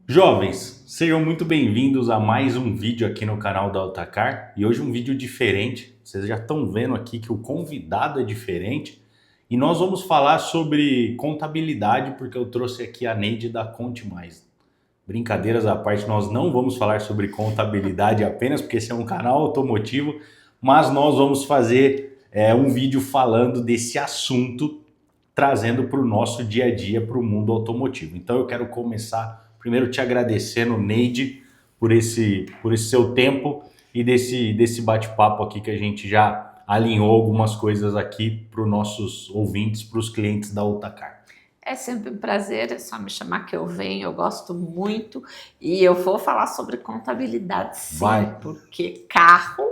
Jovens, sejam muito bem-vindos a mais um vídeo aqui no canal da Autocar e hoje um vídeo diferente. Vocês já estão vendo aqui que o convidado é diferente e nós vamos falar sobre contabilidade porque eu trouxe aqui a Neide da Conte Mais. Brincadeiras à parte, nós não vamos falar sobre contabilidade apenas porque esse é um canal automotivo, mas nós vamos fazer um vídeo falando desse assunto, trazendo para o nosso dia a dia, para o mundo automotivo. Então eu quero começar primeiro te agradecendo, Neide, por esse seu tempo e desse bate-papo aqui que a gente já alinhou algumas coisas aqui para os nossos ouvintes, para os clientes da Autocar. É sempre um prazer, é só me chamar que eu venho, eu gosto muito e eu vou falar sobre contabilidade sim, Vai. porque carro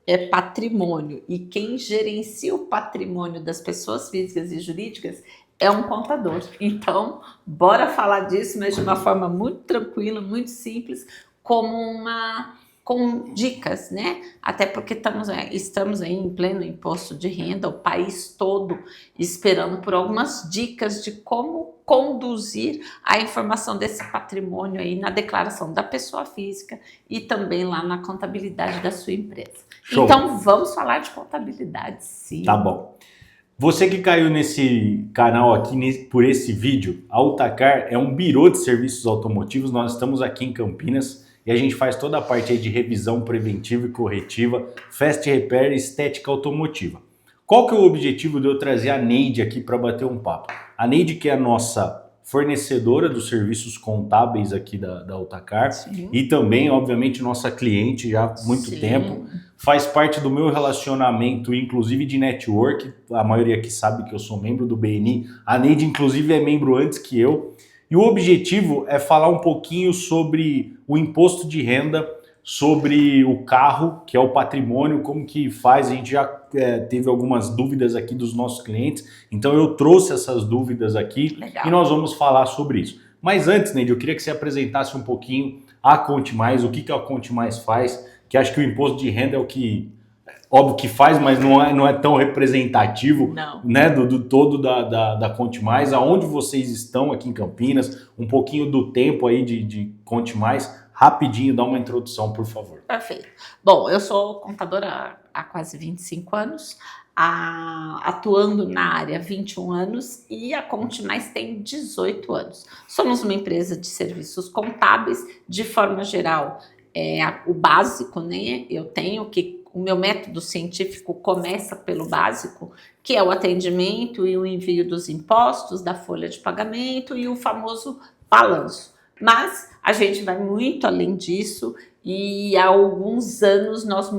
é patrimônio e quem gerencia o patrimônio das pessoas físicas e jurídicas é um contador. Então, bora falar disso, mas de uma forma muito tranquila, muito simples, como com dicas, né? Até porque estamos aí em pleno imposto de renda, o país todo esperando por algumas dicas de como conduzir a informação desse patrimônio aí na declaração da pessoa física e também lá na contabilidade da sua empresa. Show. Então vamos falar de contabilidade, sim. Tá bom. Você que caiu nesse canal aqui por esse vídeo, a Autocar é um birô de serviços automotivos. Nós estamos aqui em Campinas e a gente faz toda a parte aí de revisão preventiva e corretiva, fast repair e estética automotiva. Qual que é o objetivo de eu trazer a Neide aqui para bater um papo? A Neide, que é a nossa fornecedora dos serviços contábeis aqui da Autocar e também, obviamente, nossa cliente já há muito tempo. Faz parte do meu relacionamento, inclusive de network. A maioria aqui sabe que eu sou membro do BNI. A Neide, inclusive, é membro antes que eu. E o objetivo é falar um pouquinho sobre o imposto de renda, sobre o carro, que é o patrimônio, como que faz. A gente já teve algumas dúvidas aqui dos nossos clientes, então eu trouxe essas dúvidas aqui. Legal. E nós vamos falar sobre isso. Mas antes, Neide, eu queria que você apresentasse um pouquinho a Conte Mais, o que a Conte Mais faz, que acho que o imposto de renda é o que, óbvio que faz, mas não é tão representativo, né, do todo da Conte Mais. Aonde vocês estão aqui em Campinas, um pouquinho do tempo aí de Conte Mais, rapidinho, dá uma introdução, por favor. Perfeito. Bom, eu sou contadora há quase 25 anos, atuando na área há 21 anos e a Conte Mais tem 18 anos. Somos uma empresa de serviços contábeis, de forma geral, o básico, né? Eu tenho que o meu método científico começa pelo básico, que é o atendimento e o envio dos impostos, da folha de pagamento e o famoso balanço. Mas a gente vai muito além disso e há alguns anos nós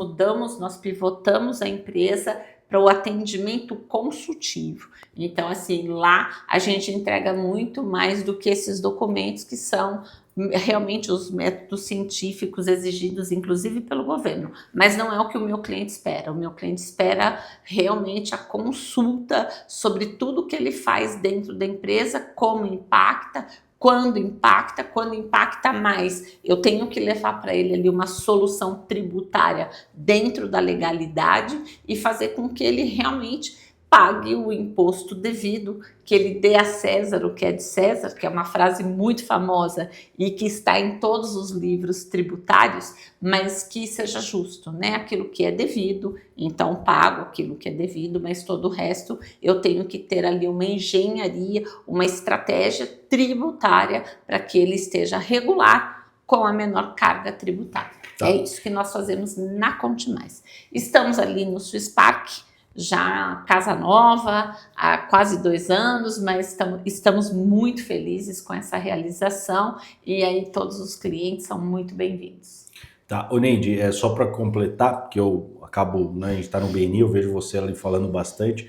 pivotamos a empresa para o atendimento consultivo. Então, assim, lá a gente entrega muito mais do que esses documentos que são realmente os métodos científicos exigidos, inclusive pelo governo. Mas não é o que o meu cliente espera. O meu cliente espera realmente a consulta sobre tudo que ele faz dentro da empresa, como impacta, quando impacta mais, eu tenho que levar para ele ali uma solução tributária dentro da legalidade e fazer com que ele realmente pague o imposto devido, que ele dê a César o que é de César, que é uma frase muito famosa e que está em todos os livros tributários, mas que seja justo, né? Aquilo que é devido, então pago aquilo que é devido, mas todo o resto eu tenho que ter ali uma engenharia, uma estratégia tributária para que ele esteja regular com a menor carga tributária. Tá. É isso que nós fazemos na Conte Mais. Estamos ali no Swiss Park, já casa nova, há quase 2 anos, mas estamos muito felizes com essa realização e aí todos os clientes são muito bem-vindos. Tá, ô Neide, só para completar, porque eu acabo, né, a gente está no BNI, eu vejo você ali falando bastante,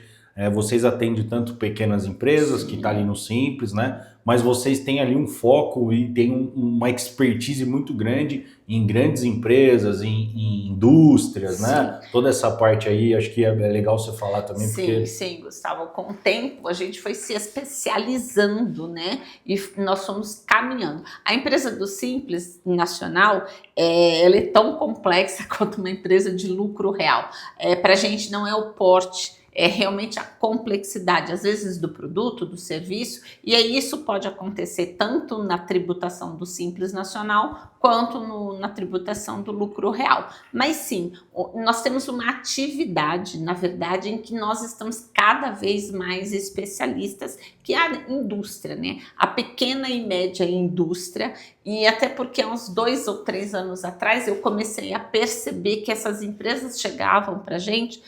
vocês atendem tanto pequenas empresas, que está ali no Simples, né? Mas vocês têm ali um foco e tem uma expertise muito grande em grandes empresas, em indústrias, né? Toda essa parte aí, acho que é legal você falar também. Sim, Gustavo. Com o tempo, a gente foi se especializando, né? E nós fomos caminhando. A empresa do Simples Nacional, ela é tão complexa quanto uma empresa de lucro real. Para a gente não é o porte, é realmente a complexidade, às vezes, do produto, do serviço, e aí isso pode acontecer tanto na tributação do Simples Nacional quanto na tributação do lucro real. Mas sim, nós temos uma atividade, na verdade, em que nós estamos cada vez mais especialistas, que é a indústria, né? A pequena e média indústria, e até porque há uns 2 ou 3 anos atrás eu comecei a perceber que essas empresas chegavam para a gente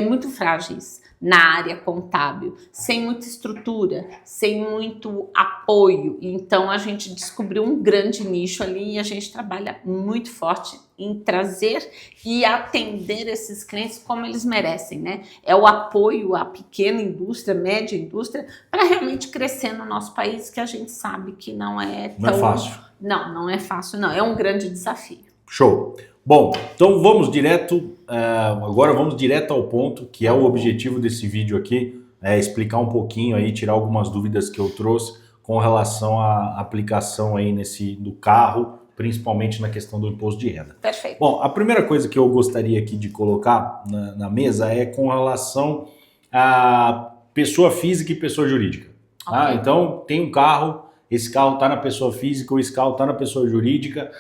muito frágeis na área contábil, sem muita estrutura, sem muito apoio. Então a gente descobriu um grande nicho ali e a gente trabalha muito forte em trazer e atender esses clientes como eles merecem, né? É o apoio à pequena indústria, média indústria, para realmente crescer no nosso país, que a gente sabe que não é tão... Não é fácil. Não é fácil, não. É um grande desafio. Show. Bom, então vamos direto, agora vamos direto ao ponto, que é o objetivo desse vídeo aqui, explicar um pouquinho aí, tirar algumas dúvidas que eu trouxe com relação à aplicação aí do carro, principalmente na questão do imposto de renda. Perfeito. Bom, a primeira coisa que eu gostaria aqui de colocar na mesa é com relação a pessoa física e pessoa jurídica. Okay. Então, tem um carro, esse carro está na pessoa física ou esse carro está na pessoa jurídica,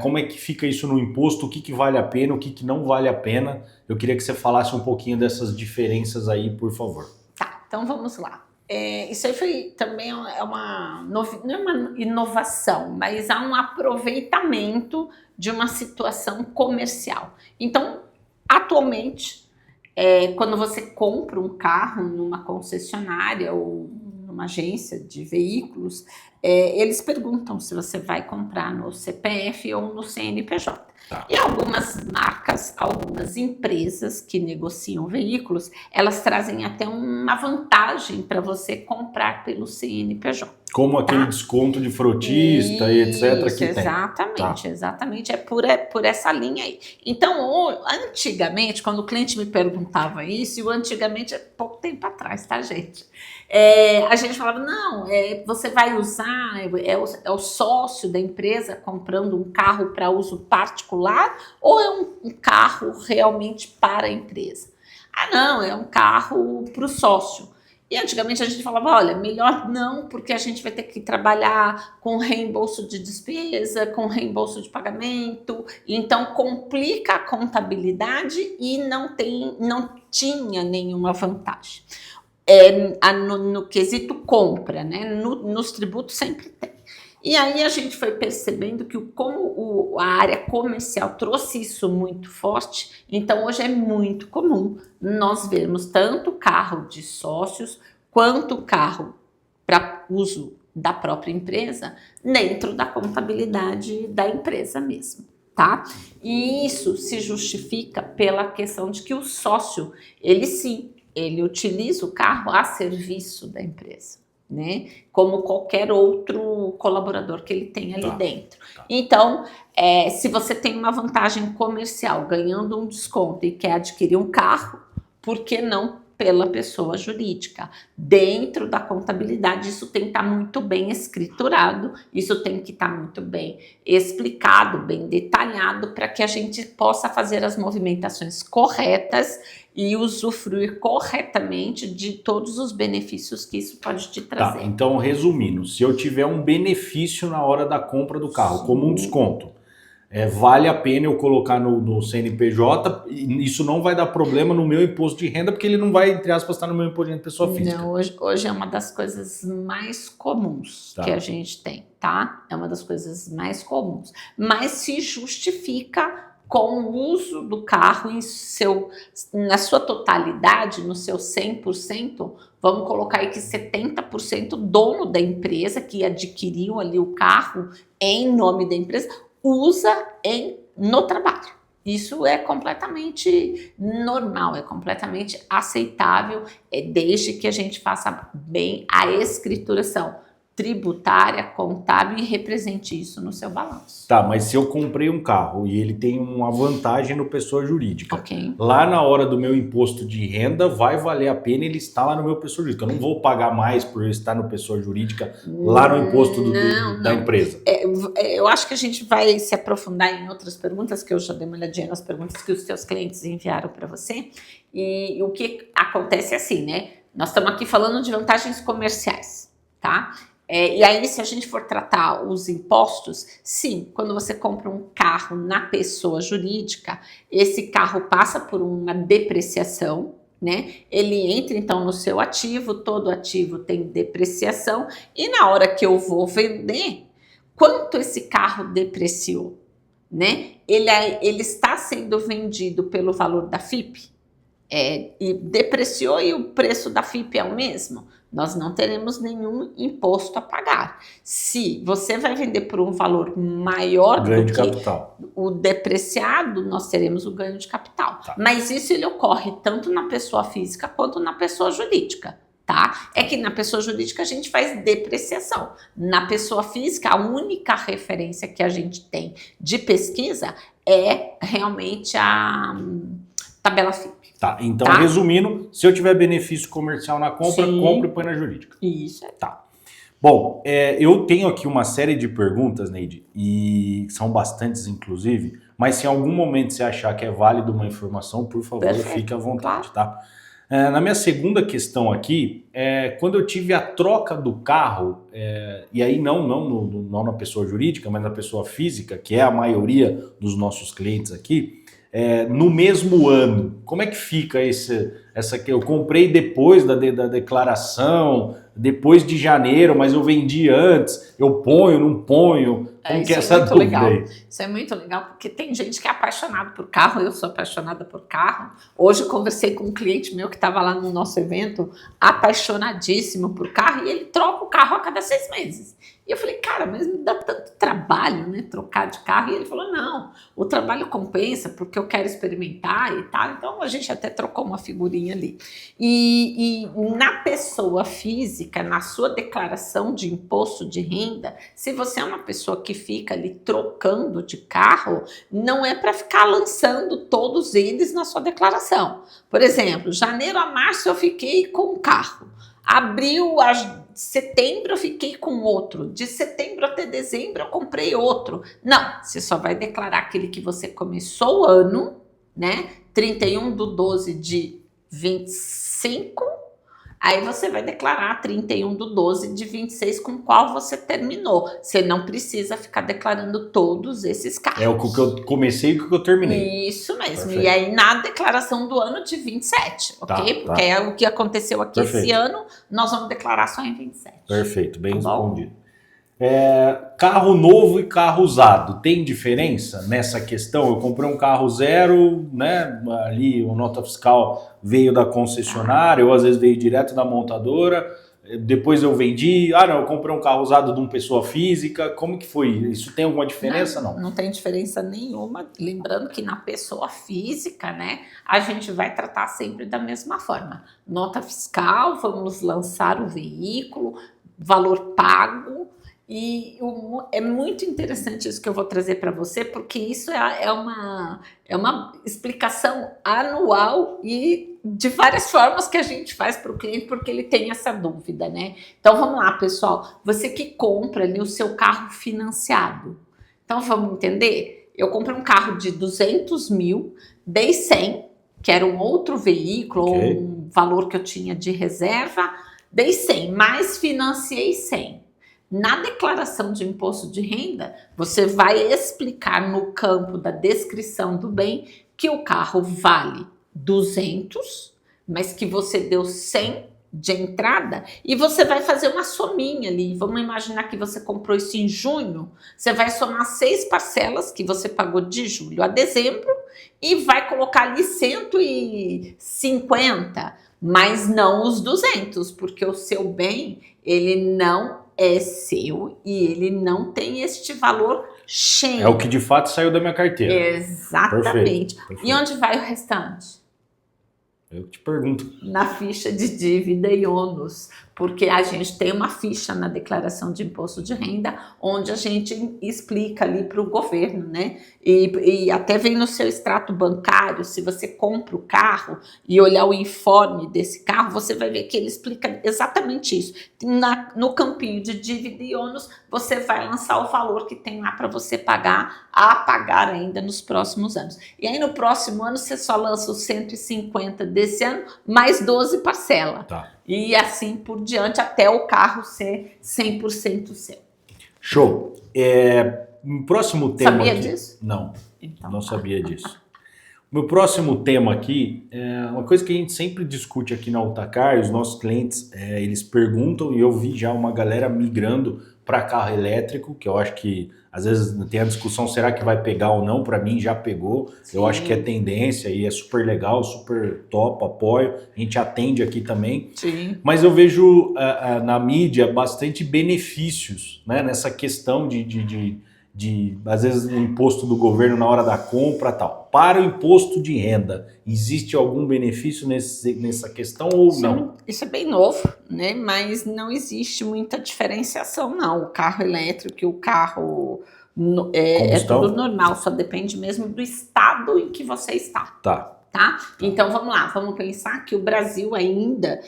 como é que fica isso no imposto, o que vale a pena, o que não vale a pena? Eu queria que você falasse um pouquinho dessas diferenças aí, por favor. Tá, então vamos lá. Isso aí foi também não é uma inovação, mas há um aproveitamento de uma situação comercial. Então, atualmente, quando você compra um carro numa concessionária ou numa agência de veículos, eles perguntam se você vai comprar no CPF ou no CNPJ. Tá. E algumas marcas, algumas empresas que negociam veículos, elas trazem até uma vantagem para você comprar pelo CNPJ. Como aquele desconto de frotista e etc. que exatamente, tem. Exatamente, é por essa linha aí. Então, antigamente, quando o cliente me perguntava isso, e o antigamente é pouco tempo atrás, tá, gente? A gente falava, não, você vai usar, é o sócio da empresa comprando um carro para uso particular ou é um carro realmente para a empresa? Ah, não, é um carro para o sócio. E antigamente a gente falava, olha, melhor não, porque a gente vai ter que trabalhar com reembolso de despesa, com reembolso de pagamento, então complica a contabilidade e não tinha nenhuma vantagem. No quesito compra, né? Nos tributos sempre tem. E aí a gente foi percebendo que como a área comercial trouxe isso muito forte, então hoje é muito comum nós vermos tanto carro de sócios quanto carro para uso da própria empresa dentro da contabilidade da empresa mesmo, tá? E isso se justifica pela questão de que o sócio, ele utiliza o carro a serviço da empresa, né? Como qualquer outro colaborador que ele tem ali dentro. Então, se você tem uma vantagem comercial ganhando um desconto e quer adquirir um carro, por que não pela pessoa jurídica? Dentro da contabilidade, isso tem que estar muito bem escriturado, isso tem que estar muito bem explicado, bem detalhado, para que a gente possa fazer as movimentações corretas e usufruir corretamente de todos os benefícios que isso pode te trazer. Tá, então resumindo, se eu tiver um benefício na hora da compra do carro, sim, como um desconto, vale a pena eu colocar no CNPJ, e isso não vai dar problema no meu imposto de renda, porque ele não vai, entre aspas, estar no meu imposto de renda pessoa física. Não, hoje é uma das coisas mais comuns que a gente tem, tá? É uma das coisas mais comuns, mas se justifica com o uso do carro na sua totalidade, no seu 100%, vamos colocar aí que 70% dono da empresa que adquiriu ali o carro em nome da empresa, usa no trabalho. Isso é completamente normal, é completamente aceitável, desde que a gente faça bem a escrituração. tributária, contábil e represente isso no seu balanço. Tá, mas se eu comprei um carro e ele tem uma vantagem no pessoa jurídica, Ok. lá na hora do meu imposto de renda vai valer a pena ele estar lá no meu pessoa jurídica. Eu não vou pagar mais por eu estar no pessoa jurídica lá no imposto da empresa. Eu acho que a gente vai se aprofundar em outras perguntas, que eu já dei uma olhadinha nas perguntas que os seus clientes enviaram para você. E o que acontece é assim, né? Nós estamos aqui falando de vantagens comerciais, tá? E aí, se a gente for tratar os impostos, sim, quando você compra um carro na pessoa jurídica, esse carro passa por uma depreciação, né? Ele entra então no seu ativo, todo ativo tem depreciação, e na hora que eu vou vender, quanto esse carro depreciou, né? Ele está sendo vendido pelo valor da FIP, e depreciou e o preço da FIP é o mesmo, nós não teremos nenhum imposto a pagar. Se você vai vender por um valor maior Ganho do de que capital. o depreciado, nós teremos o ganho de capital. Tá. Mas isso ele ocorre tanto na pessoa física quanto na pessoa jurídica. Tá? É que na pessoa jurídica a gente faz depreciação. Na pessoa física, a única referência que a gente tem de pesquisa é realmente a tabela FIP. Tá, então Tá? resumindo, se eu tiver benefício comercial na compra, Sim. compro e põe na jurídica. Isso. Tá. Bom, eu tenho aqui uma série de perguntas, Neide, e são bastantes inclusive, mas se em algum momento você achar que é válido uma informação, por favor, Perfeito. fique à vontade, Claro. tá? Na minha segunda questão aqui, quando eu tive a troca do carro, e aí não na pessoa jurídica, mas na pessoa física, que é a maioria dos nossos clientes aqui, no mesmo ano, como é que fica essa que eu comprei depois da declaração, depois de janeiro, mas eu vendi antes, eu ponho, não ponho? Como que é essa dúvida legal. aí? Isso é muito legal, porque tem gente que é apaixonada por carro, eu sou apaixonada por carro. Hoje eu conversei com um cliente meu que estava lá no nosso evento, apaixonadíssimo por carro, e ele troca o carro a cada 6 meses. E eu falei, cara, mas me dá tanto trabalho, né, trocar de carro. E ele falou, não, o trabalho compensa porque eu quero experimentar e tal. Então a gente até trocou uma figurinha ali. E na pessoa física, na sua declaração de imposto de renda, se você é uma pessoa que fica ali trocando de carro, não é para ficar lançando todos eles na sua declaração. Por exemplo, janeiro a março eu fiquei com um carro. Abril a setembro eu fiquei com outro. De setembro até dezembro eu comprei outro. Não, você só vai declarar aquele que você começou o ano, né? 31/12 de 25. Aí você vai declarar 31/12 de 26 com qual você terminou. Você não precisa ficar declarando todos esses carros. É o que eu comecei e o que eu terminei. Isso mesmo. Perfeito. E aí na declaração do ano de 27, ok? Tá. Porque é o que aconteceu aqui Perfeito. esse ano, nós vamos declarar só em 27. Perfeito, bem Tá bom? respondido. Carro novo e carro usado, tem diferença nessa questão? Eu comprei um carro zero, né? Ali o nota fiscal veio da concessionária, ou às vezes veio direto da montadora, depois eu vendi, não, eu comprei um carro usado de uma pessoa física, como que foi? Isso tem alguma diferença, não? Não tem diferença nenhuma. Lembrando que na pessoa física, né, a gente vai tratar sempre da mesma forma. Nota fiscal, vamos lançar o veículo, valor pago. E é muito interessante isso que eu vou trazer para você, porque isso é uma explicação anual e de várias formas que a gente faz para o cliente, porque ele tem essa dúvida, né? Então vamos lá, pessoal. Você que compra ali o seu carro financiado. Então vamos entender? Eu comprei um carro de 200 mil, dei 100, que era um outro veículo, Ok. ou um valor que eu tinha de reserva, dei 100, mas financiei 100. Na declaração de imposto de renda, você vai explicar no campo da descrição do bem que o carro vale 200, mas que você deu 100 de entrada e você vai fazer uma sominha ali. Vamos imaginar que você comprou isso em junho, você vai somar 6 parcelas que você pagou de julho a dezembro e vai colocar ali 150, mas não os 200, porque o seu bem, ele não é seu e ele não tem este valor cheio. É o que de fato saiu da minha carteira. Exatamente. Perfeito. E onde vai o restante? Eu te pergunto. Na ficha de dívida e ônus. porque a gente tem uma ficha na declaração de imposto de renda onde a gente explica ali para o governo, né? E até vem no seu extrato bancário, se você compra o carro e olhar o informe desse carro, você vai ver que ele explica exatamente isso. No campinho de dívida e ônus, você vai lançar o valor que tem lá para você pagar, a pagar ainda nos próximos anos. E aí no próximo ano você só lança os 150 desse ano, mais 12 parcela. Tá. E assim por diante, até o carro ser 100% seu. Show. Um próximo tema Sabia aqui. disso? Não, Então, não sabia disso. Meu próximo tema aqui é uma coisa que a gente sempre discute aqui na Autacar, os nossos clientes, eles perguntam, e eu vi já uma galera migrando para carro elétrico, que eu acho que às vezes tem a discussão, será que vai pegar ou não? Para mim já pegou, sim. Eu acho que é tendência e é super legal, super top, apoio, a gente atende aqui também. Sim. Mas eu vejo na mídia bastante benefícios, né, nessa questão de às vezes o imposto do governo na hora da compra e tal. Para o imposto de renda, existe algum benefício nessa questão ou não? Isso é bem novo, né? Mas não existe muita diferenciação, não. O carro elétrico e o carro é tudo normal, só depende mesmo do estado em que você está. Tá. Então vamos lá, vamos pensar que o Brasil ainda,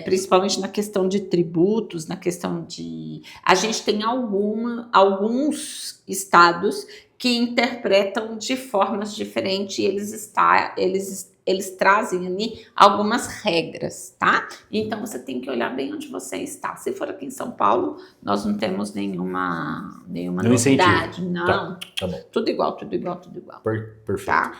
principalmente na questão de tributos, na questão de... A gente tem alguns estados que interpretam de formas diferentes e eles trazem ali algumas regras, tá? Então você tem que olhar bem onde você está. Se for aqui em São Paulo, nós não temos nenhuma novidade. Incentivo. Não, tá bom. Tudo igual. Perfeito. Tá?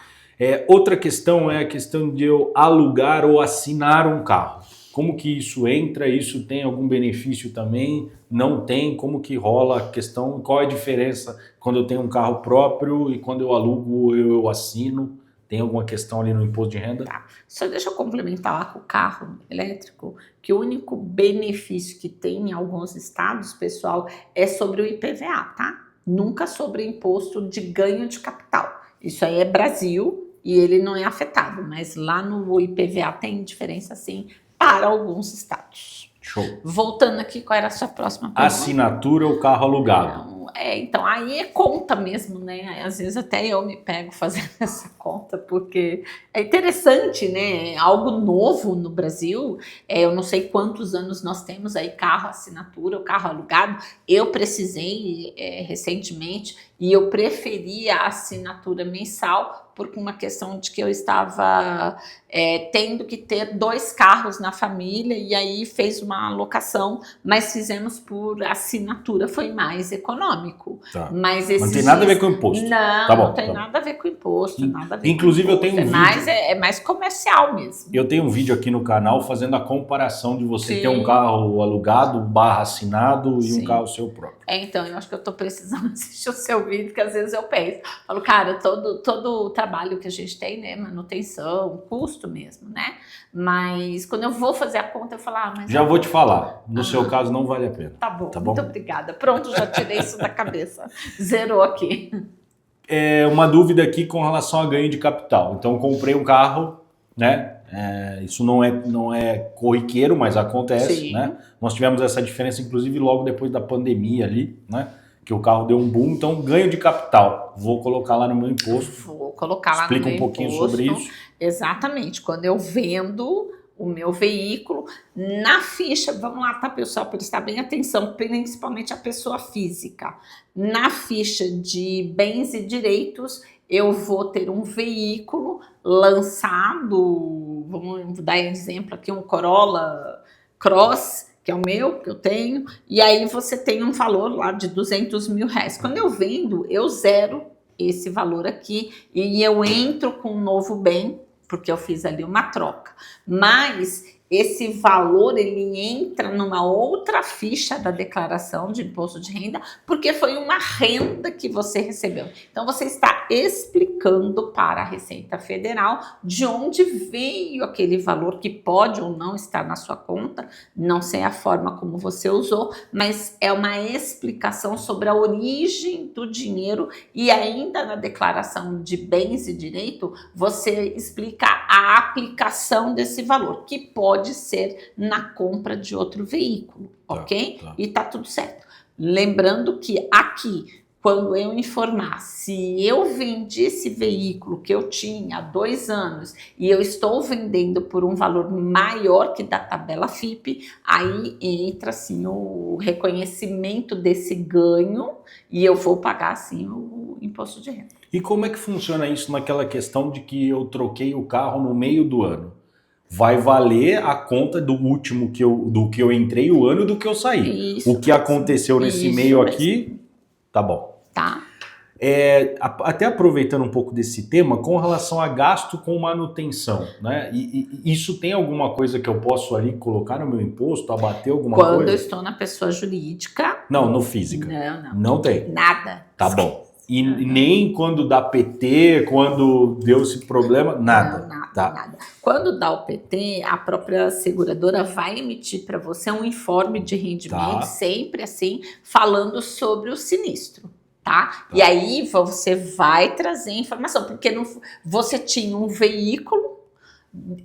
Outra questão é a questão de eu alugar ou assinar um carro. Como que isso entra? Isso tem algum benefício também? Não tem? Como que rola a questão? Qual é a diferença quando eu tenho um carro próprio e quando eu alugo eu assino? Tem alguma questão ali no imposto de renda? Tá. Só deixa eu complementar lá com o carro elétrico, que o único benefício que tem em alguns estados, pessoal, é sobre o IPVA, tá? Nunca sobre imposto de ganho de capital. Isso aí é Brasil e ele não é afetado, mas lá no IPVA tem diferença sim para alguns estados. Show. Voltando aqui, qual era a sua próxima pergunta? Assinatura ou carro alugado? Então aí é conta mesmo, né? Às vezes até eu me pego fazendo essa conta, porque é interessante, né? Algo novo no Brasil. Eu não sei quantos anos nós temos aí carro assinatura ou carro alugado. Eu precisei recentemente e eu preferi a assinatura mensal por uma questão de que eu estava tendo que ter 2 carros na família e aí fez uma alocação, mas fizemos por assinatura, foi mais econômico. Tá. Mas não tem nada a ver com imposto. Não, não tem nada a ver com imposto. Inclusive eu tenho um vídeo. É mais comercial mesmo. Eu tenho um vídeo aqui no canal fazendo a comparação de você ter um carro alugado / assinado e um carro seu próprio. Então, eu acho que eu tô precisando assistir o seu vídeo, porque às vezes eu penso, falo, cara, todo o trabalho que a gente tem, né, manutenção, custo mesmo, né, mas quando eu vou fazer a conta, eu falo, mas... Já vou te falar, no seu caso não vale a pena. Tá bom, muito obrigada. Pronto, já tirei isso da cabeça, zerou aqui. Uma dúvida aqui com relação a ganho de capital. Então, comprei um carro, né? Isso não é corriqueiro, mas acontece, né? Nós tivemos essa diferença, inclusive, logo depois da pandemia ali, né? Que o carro deu um boom. Então, ganho de capital. Vou colocar lá no meu imposto. Vou colocar lá no meu imposto. Explica um pouquinho sobre isso. Exatamente. Quando eu vendo o meu veículo, na ficha, vamos lá, tá, pessoal, prestar bem atenção, principalmente a pessoa física. Na ficha de bens e direitos, eu vou ter um veículo lançado, vamos dar exemplo aqui, um Corolla Cross, que é o meu, que eu tenho, e aí você tem um valor lá de R$200 mil. Quando eu vendo, eu zero esse valor aqui e eu entro com um novo bem, porque eu fiz ali uma troca. Mas esse valor, ele entra numa outra ficha da declaração de imposto de renda, porque foi uma renda que você recebeu. Então, você está explicando para a Receita Federal de onde veio aquele valor que pode ou não estar na sua conta, não sei a forma como você usou, mas é uma explicação sobre a origem do dinheiro e ainda na declaração de bens e direito, você explica a aplicação desse valor, que pode pode ser na compra de outro veículo, ok? E tá tudo certo. Lembrando que aqui, quando eu informar se eu vendi esse veículo que eu tinha há 2 anos e eu estou vendendo por um valor maior que da tabela FIPE, aí entra assim o reconhecimento desse ganho e eu vou pagar assim o imposto de renda. E como é que funciona isso naquela questão de que eu troquei o carro no meio do ano? Vai valer a conta do último do que eu entrei o ano do que eu saí. Isso o que aconteceu nesse meio aqui, tá bom. Tá. Até aproveitando um pouco desse tema, com relação a gasto com manutenção, né? E isso tem alguma coisa que eu posso ali colocar no meu imposto, abater alguma coisa? Quando eu estou na pessoa jurídica... Não, no física. Não. Não tem? Nada. Tá bom. E nem quando dá PT, quando deu esse problema, nada. Não, nada. Quando dá o PT, a própria seguradora vai emitir para você um informe de rendimento, sempre assim, falando sobre o sinistro. Tá? E aí você vai trazer informação, porque você tinha um veículo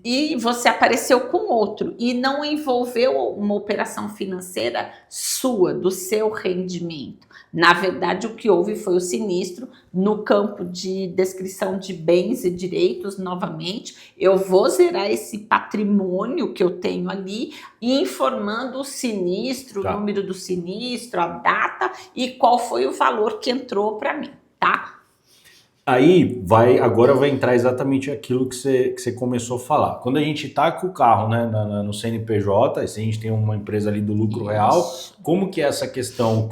e você apareceu com outro e não envolveu uma operação financeira sua, do seu rendimento. Na verdade, o que houve foi o sinistro no campo de descrição de bens e direitos. Novamente, eu vou zerar esse patrimônio que eu tenho ali, informando o sinistro, o número do sinistro, a data e qual foi o valor que entrou para mim, tá? Aí agora vai entrar exatamente aquilo que você começou a falar. Quando a gente está com o carro, né, no CNPJ, se a gente tem uma empresa ali do lucro real, como que é essa questão?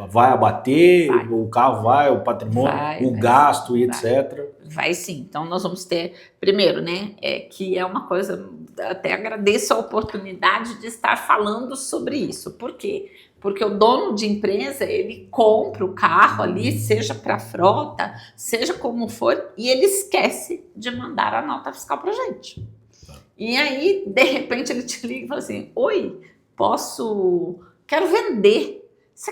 Vai abater, o carro o patrimônio, gasto e etc? Vai sim. Então nós vamos ter, primeiro, né, que é uma coisa, até agradeço a oportunidade de estar falando sobre isso. Por quê? Porque o dono de empresa, ele compra o carro ali, seja para frota, seja como for, e ele esquece de mandar a nota fiscal para a gente. E aí, de repente, ele te liga e fala assim, oi, quero vender. Você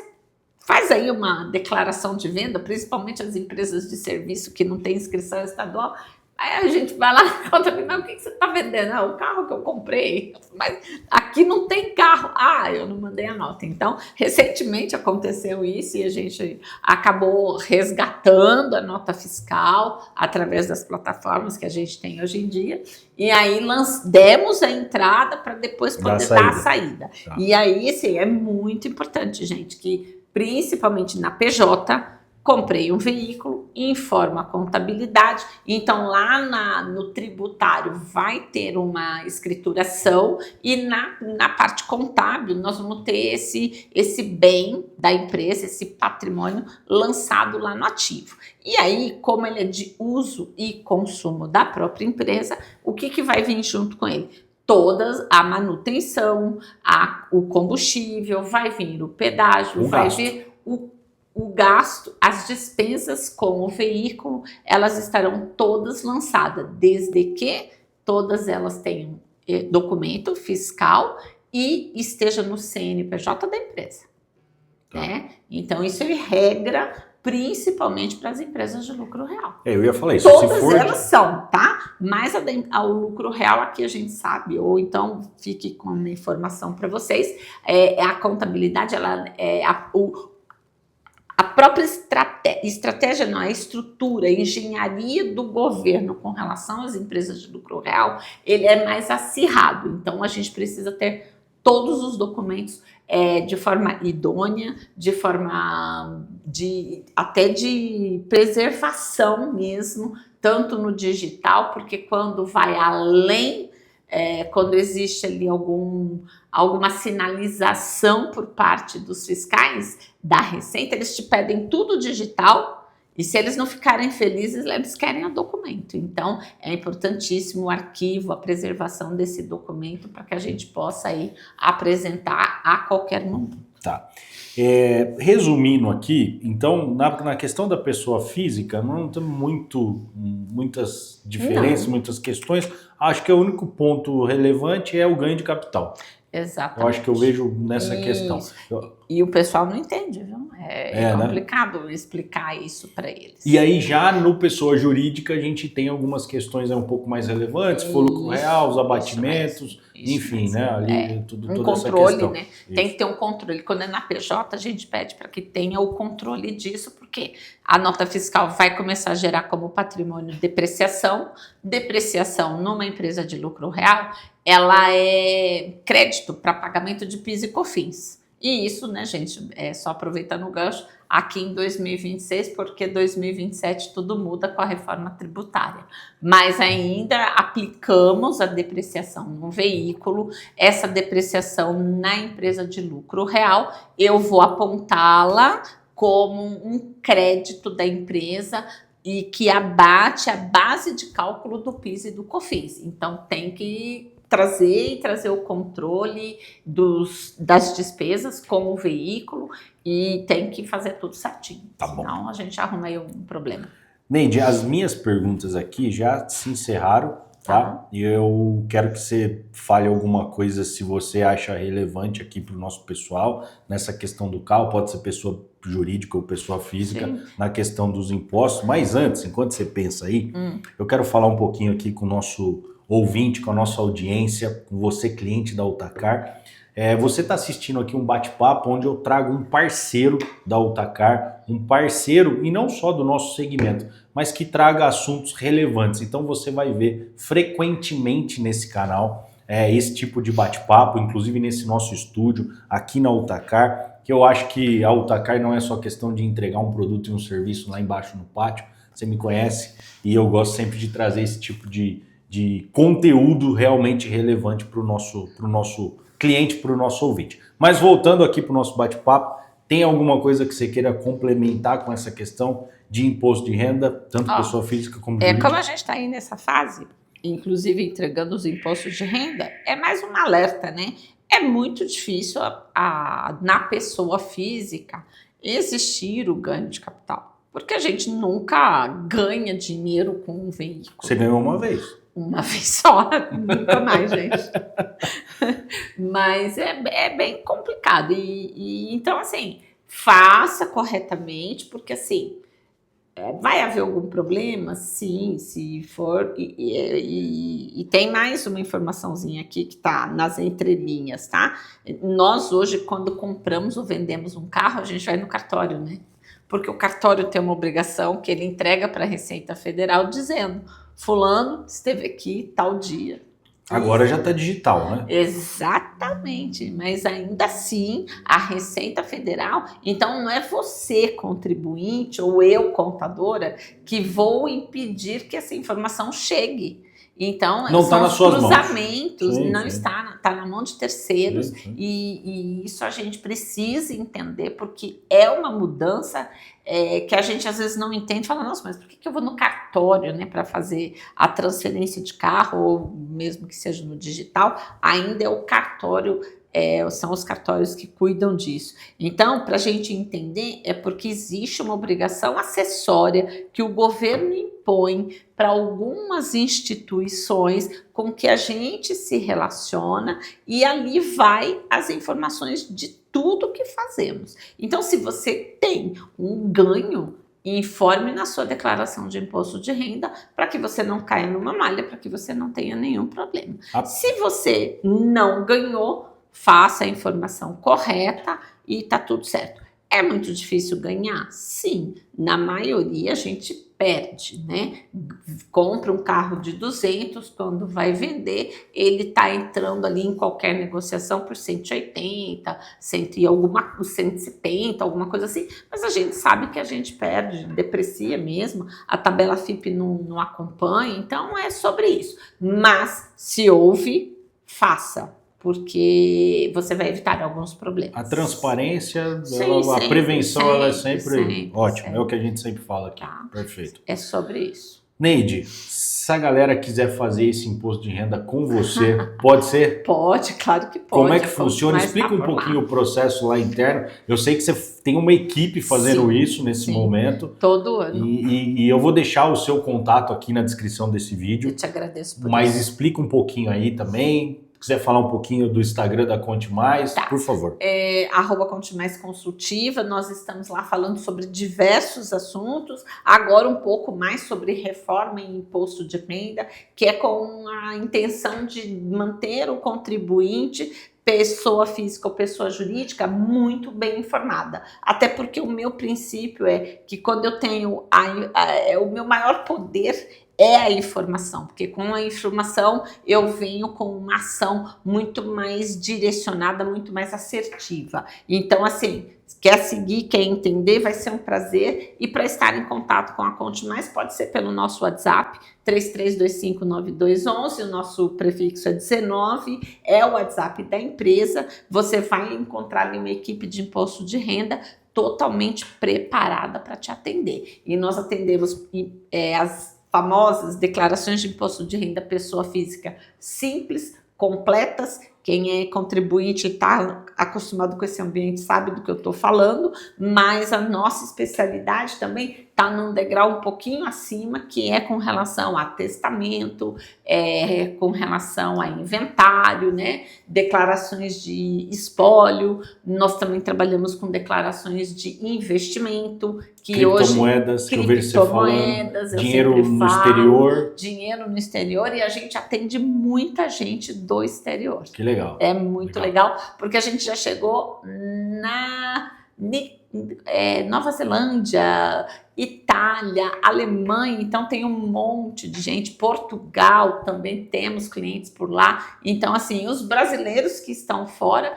faz aí uma declaração de venda, principalmente as empresas de serviço que não têm inscrição estadual. Aí a gente vai lá na conta e fala, o que você está vendendo? O carro que eu comprei. Mas aqui não tem carro. Eu não mandei a nota. Então, recentemente aconteceu isso e a gente acabou resgatando a nota fiscal através das plataformas que a gente tem hoje em dia. E aí demos a entrada para depois poder dar a saída. Tá. E aí, assim, é muito importante, gente, que principalmente na PJ... Comprei um veículo, informa a contabilidade, então lá no tributário vai ter uma escrituração e na parte contábil nós vamos ter esse bem da empresa, esse patrimônio lançado lá no ativo. E aí, como ele é de uso e consumo da própria empresa, o que vai vir junto com ele? Toda a manutenção, o combustível, vai vir o pedágio, vai vir o gasto, as despesas com o veículo, elas estarão todas lançadas, desde que todas elas tenham documento fiscal e esteja no CNPJ da empresa. Né? Então, isso é regra principalmente para as empresas de lucro real. Eu ia falar isso. Todas elas são, tá? Mas ao lucro real aqui a gente sabe, ou então fique com uma informação para vocês, a contabilidade, ela a própria estratégia, não, a estrutura, a engenharia do governo com relação às empresas de lucro real, ele é mais acirrado. Então, a gente precisa ter todos os documentos de forma idônea, de forma até de preservação mesmo, tanto no digital, porque quando vai além, quando existe ali alguma sinalização por parte dos fiscais da Receita, eles te pedem tudo digital e se eles não ficarem felizes, eles querem o documento. Então, é importantíssimo o arquivo, a preservação desse documento para que a gente possa aí apresentar a qualquer momento. Tá. Resumindo aqui, então, na questão da pessoa física, não tem muitas diferenças, muitas questões. Acho que o único ponto relevante é o ganho de capital. Exatamente. Eu acho que eu vejo nessa questão. E o pessoal não entende, viu? É complicado, né, explicar isso para eles. E aí já no pessoa jurídica a gente tem algumas questões um pouco mais relevantes, se for lucro real, os abatimentos, enfim, né? Ali toda controle, essa questão. Né? Tem que ter um controle. Quando é na PJ, a gente pede para que tenha o controle disso, porque a nota fiscal vai começar a gerar como patrimônio depreciação. Depreciação numa empresa de lucro real, ela é crédito para pagamento de PIS e COFINS. E isso, né, gente, só aproveitando o gancho, aqui em 2026, porque 2027 tudo muda com a reforma tributária. Mas ainda aplicamos a depreciação no veículo, essa depreciação na empresa de lucro real, eu vou apontá-la como um crédito da empresa e que abate a base de cálculo do PIS e do COFINS. Então tem que trazer o controle das despesas com o veículo e tem que fazer tudo certinho. Tá bom. Senão a gente arruma aí um problema. Neide, as minhas perguntas aqui já se encerraram, tá? E eu quero que você fale alguma coisa se você acha relevante aqui para o nosso pessoal nessa questão do carro, pode ser pessoa jurídica ou pessoa física, sim, na questão dos impostos. Mas antes, enquanto você pensa aí, eu quero falar um pouquinho aqui com o nosso ouvinte, com a nossa audiência, com você, cliente da Autacar. Você está assistindo aqui um bate-papo onde eu trago um parceiro da Autacar, um parceiro, e não só do nosso segmento, mas que traga assuntos relevantes. Então você vai ver frequentemente nesse canal esse tipo de bate-papo, inclusive nesse nosso estúdio aqui na Autacar, que eu acho que a Autacar não é só questão de entregar um produto e um serviço lá embaixo no pátio. Você me conhece e eu gosto sempre de trazer esse tipo de conteúdo realmente relevante para o nosso cliente, para o nosso ouvinte. Mas voltando aqui para o nosso bate-papo, tem alguma coisa que você queira complementar com essa questão de imposto de renda, tanto pessoa física como jurídica? Como a gente está aí nessa fase, inclusive entregando os impostos de renda, é mais um alerta, né? É muito difícil na pessoa física existir o ganho de capital, porque a gente nunca ganha dinheiro com um veículo. Você ganhou uma vez. Uma vez só, nunca mais, gente. Mas é bem complicado. Então, assim, faça corretamente, porque, assim, vai haver algum problema? Sim, se for. E tem mais uma informaçãozinha aqui que está nas entrelinhas, tá? Nós, hoje, quando compramos ou vendemos um carro, a gente vai no cartório, né? Porque o cartório tem uma obrigação que ele entrega para a Receita Federal dizendo: fulano esteve aqui tal dia. Agora já está digital, né? Exatamente, mas ainda assim a Receita Federal, então não é você, contribuinte, ou eu, contadora, que vou impedir que essa informação chegue. Então, não está nas suas cruzamentos, mãos. Não está na mão de terceiros, e isso a gente precisa entender, porque é uma mudança que a gente às vezes não entende, fala, nossa, mas por que eu vou no cartório, né, para fazer a transferência de carro, ou mesmo que seja no digital, ainda é o cartório, são os cartórios que cuidam disso. Então, para a gente entender, é porque existe uma obrigação acessória que o governo impõe para algumas instituições com que a gente se relaciona, e ali vai as informações de tudo que fazemos. Então, se você tem um ganho, informe na sua declaração de imposto de renda, para que você não caia numa malha, para que você não tenha nenhum problema. Se você não ganhou, faça a informação correta e tá tudo certo. É muito difícil ganhar? Sim, na maioria a gente perde, né? Compra um carro de 200, quando vai vender, ele tá entrando ali em qualquer negociação por 180, 170, alguma coisa assim, mas a gente sabe que a gente perde, deprecia mesmo, a tabela FIP não acompanha, então é sobre isso. Mas se houve, faça, porque você vai evitar alguns problemas. A transparência, a prevenção, ela é sempre ótima. É o que a gente sempre fala aqui. Tá. Perfeito. É sobre isso. Neide, se a galera quiser fazer esse imposto de renda com você, pode ser? Pode, claro que pode. Como é que funciona? Explica um pouquinho o processo lá interno. Eu sei que você tem uma equipe fazendo isso nesse momento. Todo ano. E eu vou deixar o seu contato aqui na descrição desse vídeo. Eu te agradeço por isso. Mas explica um pouquinho aí também. quiser falar um pouquinho do Instagram da Conte Mais, Tá. por favor. @Conte Mais Consultiva, nós estamos lá falando sobre diversos assuntos, agora um pouco mais sobre reforma em imposto de renda, que é com a intenção de manter o contribuinte, pessoa física ou pessoa jurídica, muito bem informada. Até porque o meu princípio é que quando eu tenho o meu maior poder é a informação, porque com a informação eu venho com uma ação muito mais direcionada, muito mais assertiva. Então, assim, quer seguir, quer entender, vai ser um prazer. E para estar em contato com a Conte Mais, pode ser pelo nosso WhatsApp, 33259211, o nosso prefixo é 19, é o WhatsApp da empresa. Você vai encontrar ali uma equipe de imposto de renda totalmente preparada para te atender. E nós atendemos as famosas declarações de imposto de renda pessoa física simples, completas. Quem é contribuinte e está acostumado com esse ambiente sabe do que eu estou falando, mas a nossa especialidade também está num degrau um pouquinho acima, que é com relação a testamento, com relação a inventário, né? Declarações de espólio. Nós também trabalhamos com declarações de investimento, que hoje criptomoedas, que eu vejo você falando, dinheiro no exterior. Dinheiro no exterior, e a gente atende muita gente do exterior. Que legal. É muito legal, porque a gente já chegou na Nova Zelândia, Itália, Alemanha, então tem um monte de gente, Portugal também temos clientes por lá. Então, assim, os brasileiros que estão fora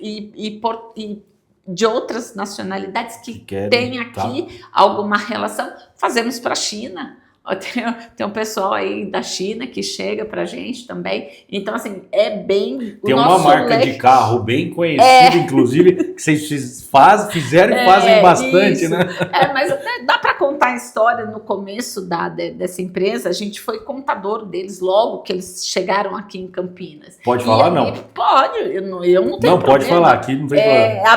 e de outras nacionalidades que têm aqui alguma relação, fazemos para a China. Tem um pessoal aí da China que chega pra gente também. Então, assim, é bem... Tem uma marca de carro bem conhecida, inclusive, que vocês fizeram e fazem bastante, isso. né? Mas até dá para contar a história no começo dessa empresa. A gente foi contador deles logo que eles chegaram aqui em Campinas. Pode falar, não? Pode, eu não tenho problema. Não, pode falar, aqui não tem problema.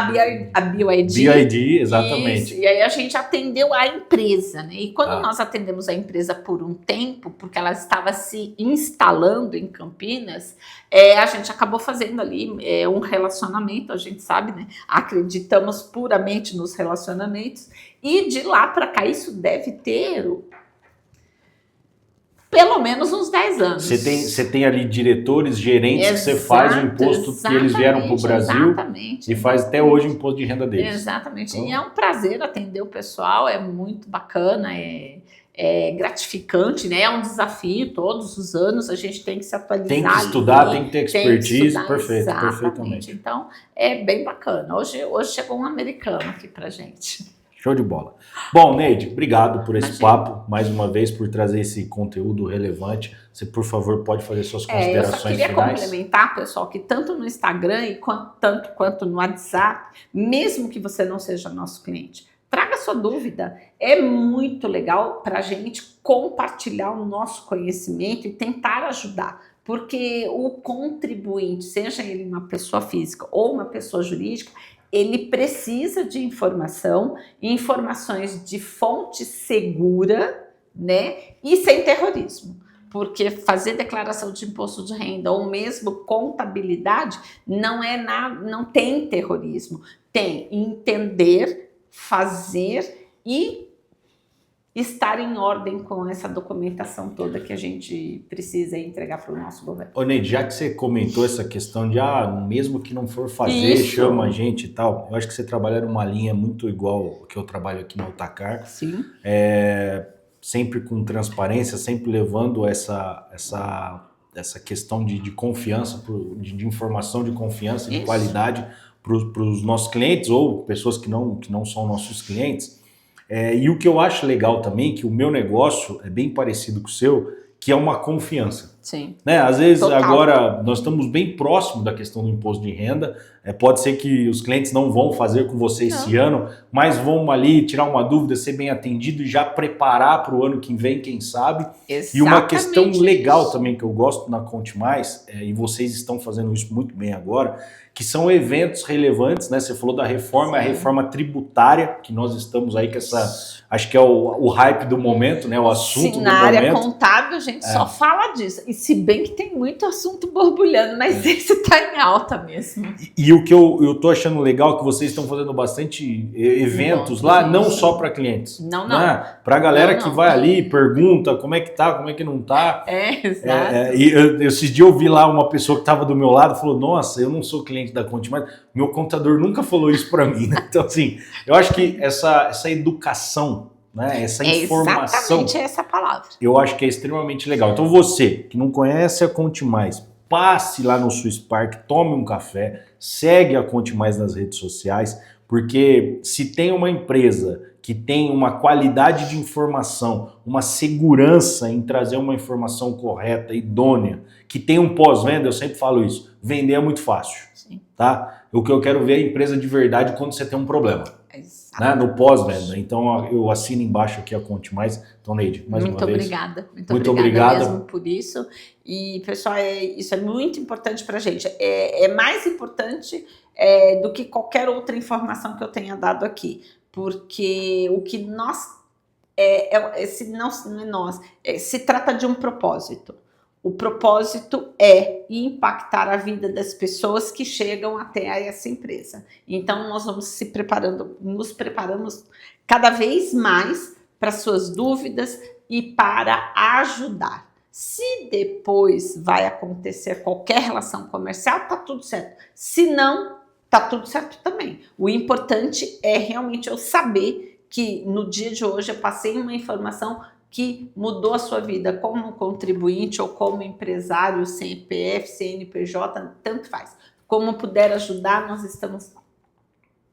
A BYD. BYD, exatamente. Isso, e aí a gente atendeu a empresa, né? E quando nós atendemos a empresa por um tempo, porque ela estava se instalando em Campinas, a gente acabou fazendo ali um relacionamento, a gente sabe, né? Acreditamos puramente nos relacionamentos, e de lá para cá isso deve ter pelo menos uns 10 anos. Você tem ali diretores, gerentes, que você faz o imposto que eles vieram para o Brasil e faz até hoje o imposto de renda deles. Exatamente. Então, e é um prazer atender o pessoal, é muito bacana, é gratificante, né? É um desafio, todos os anos a gente tem que se atualizar. Tem que estudar, tem que ter expertise, perfeitamente. Então, é bem bacana. Hoje chegou um americano aqui pra gente. Show de bola. Bom, Neide, obrigado por esse papo, mais uma vez, por trazer esse conteúdo relevante. Você, por favor, pode fazer suas considerações finais. Eu só queria complementar, pessoal, que tanto no Instagram tanto quanto no WhatsApp, mesmo que você não seja nosso cliente, traga sua dúvida. É muito legal para a gente compartilhar o nosso conhecimento e tentar ajudar. Porque o contribuinte, seja ele uma pessoa física ou uma pessoa jurídica, ele precisa de informações de fonte segura, né? E sem terrorismo. Porque fazer declaração de imposto de renda ou mesmo contabilidade não tem terrorismo. Tem entender, fazer e estar em ordem com essa documentação toda que a gente precisa entregar para o nosso governo. Ô, Neide, já que você comentou essa questão de, mesmo que não for fazer, chama a gente e tal, eu acho que você trabalha numa linha muito igual que eu trabalho aqui no Autacar. Sim. Sempre com transparência, sempre levando essa questão de confiança, de informação de confiança, de qualidade para os nossos clientes ou pessoas que não são nossos clientes. E o que eu acho legal também, que o meu negócio é bem parecido com o seu, que é uma confiança. Sim. Né? Às vezes, Total. Agora, nós estamos bem próximo da questão do imposto de renda. Pode ser que os clientes não vão fazer com você esse ano, mas vão ali tirar uma dúvida, ser bem atendido e já preparar para o ano que vem, quem sabe. Exatamente. E uma questão legal também que eu gosto na Conte Mais, e vocês estão fazendo isso muito bem agora, que são eventos relevantes, né? Você falou da reforma, a reforma tributária, que nós estamos aí com acho que é o hype do momento, né? O assunto do momento. Na área contábil, a gente só fala disso. E se bem que tem muito assunto borbulhando, mas esse está em alta mesmo. E o que eu tô achando legal é que vocês estão fazendo bastante eventos lá, não só para clientes. Não. Para a galera que vai ali, pergunta como é que tá, como é que não tá. Exato. E esses dias eu vi lá uma pessoa que estava do meu lado, falou, nossa, eu não sou cliente da Conte, mas meu contador nunca falou isso para mim, né? Então, assim, eu acho que essa educação, né, essa informação... Exatamente essa palavra. Eu acho que é extremamente legal. Então você, que não conhece a Conte Mais, passe lá no Swiss Park, tome um café, segue a Conte Mais nas redes sociais, porque se tem uma empresa que tem uma qualidade de informação, uma segurança em trazer uma informação correta, idônea, que tem um pós-venda, eu sempre falo isso, vender é muito fácil, tá? O que eu quero ver é a empresa de verdade quando você tem um problema. Né, no pós-venda. Então eu assino embaixo aqui a Conte Mais. Então, Neide, mais uma vez. Muito obrigada mesmo por isso. E, pessoal, isso é muito importante para a gente. É mais importante do que qualquer outra informação que eu tenha dado aqui. Porque o que se trata de um propósito. O propósito é impactar a vida das pessoas que chegam até essa empresa. Então, nós vamos nos preparamos cada vez mais para suas dúvidas e para ajudar. Se depois vai acontecer qualquer relação comercial, tá tudo certo. Se não, tá tudo certo também. O importante é realmente eu saber que no dia de hoje eu passei uma informação que mudou a sua vida como contribuinte ou como empresário, CPF, CNPJ, tanto faz. Como puder ajudar, nós estamos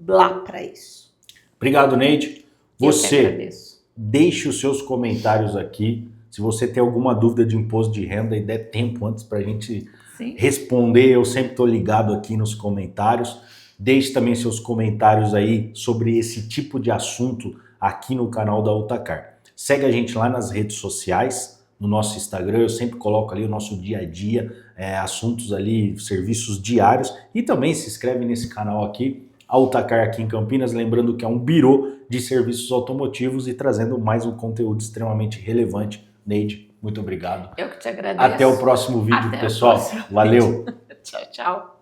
lá para isso. Obrigado, Neide. Você, deixe os seus comentários aqui. Se você tem alguma dúvida de imposto de renda e der tempo antes para a gente responder, eu sempre estou ligado aqui nos comentários. Deixe também seus comentários aí sobre esse tipo de assunto aqui no canal da Utacar. Segue a gente lá nas redes sociais, no nosso Instagram, eu sempre coloco ali o nosso dia a dia, assuntos ali, serviços diários, e também se inscreve nesse canal aqui, a Utacar aqui em Campinas, lembrando que é um birô de serviços automotivos e trazendo mais um conteúdo extremamente relevante. Neide, muito obrigado. Eu que te agradeço. Até o próximo vídeo, pessoal. Valeu. Tchau, tchau.